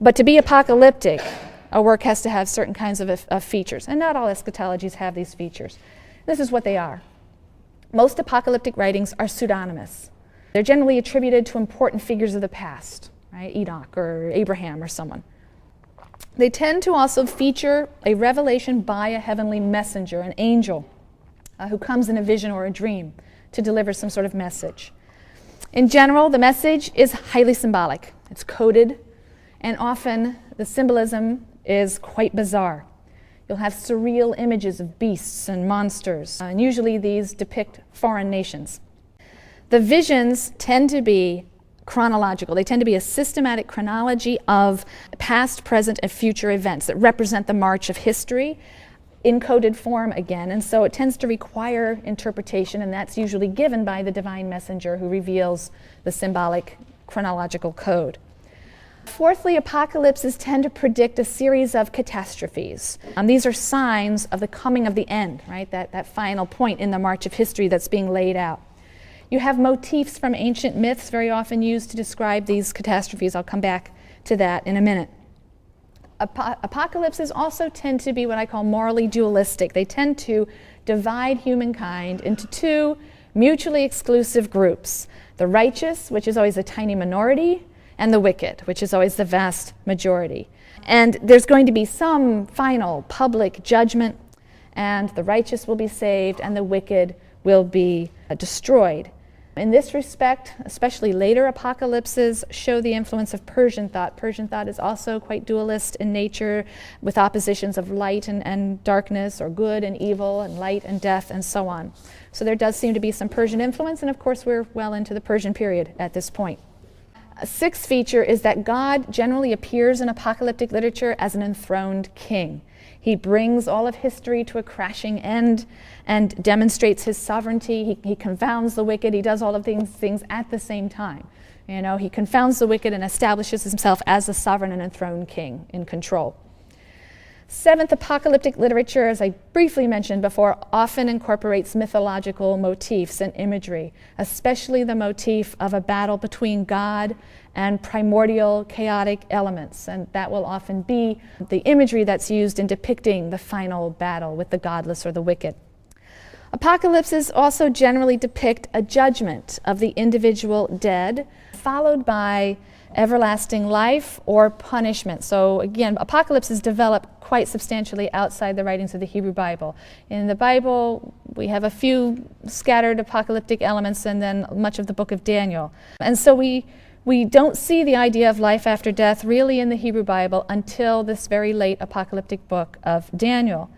But to be apocalyptic, a work has to have certain kinds of features, and not all eschatologies have these features. This is what they are. Most apocalyptic writings are pseudonymous. They're generally attributed to important figures of the past, right? Enoch or Abraham or someone. They tend to also feature a revelation by a heavenly messenger, an angel, who comes in a vision or a dream to deliver some sort of message. In general, the message is highly symbolic. It's coded, and often the symbolism is quite bizarre. You'll have surreal images of beasts and monsters, and usually these depict foreign nations. The visions tend to be chronological. They tend to be a systematic chronology of past, present, and future events that represent the march of history in coded form again, and so it tends to require interpretation, and that's usually given by the divine messenger who reveals the symbolic chronological code. Fourthly, apocalypses tend to predict a series of catastrophes. These are signs of the coming of the end, right? That final point in the march of history that's being laid out. You have motifs from ancient myths very often used to describe these catastrophes. I'll come back to that in a minute. Apocalypses also tend to be what I call morally dualistic. They tend to divide humankind into two mutually exclusive groups: the righteous, which is always a tiny minority, and the wicked, which is always the vast majority. And there's going to be some final public judgment, and the righteous will be saved and the wicked will be destroyed. In this respect, especially later apocalypses show the influence of Persian thought. Persian thought is also quite dualist in nature, with oppositions of light and darkness, or good and evil, and light and death, and so on. So there does seem to be some Persian influence, and of course we're well into the Persian period at this point. A sixth feature is that God generally appears in apocalyptic literature as an enthroned king. He brings all of history to a crashing end and demonstrates his sovereignty. He confounds the wicked. He does all of these things at the same time. You know, he confounds the wicked and establishes himself as a sovereign and enthroned king in control. Seventh, apocalyptic literature, as I briefly mentioned before, often incorporates mythological motifs and imagery, especially the motif of a battle between God and primordial chaotic elements, and that will often be the imagery that's used in depicting the final battle with the godless or the wicked. Apocalypses also generally depict a judgment of the individual dead, followed by everlasting life or punishment. So again, apocalypses develop quite substantially outside the writings of the Hebrew Bible. In the Bible, we have a few scattered apocalyptic elements, and then much of the book of Daniel. And so we don't see the idea of life after death really in the Hebrew Bible until this very late apocalyptic book of Daniel.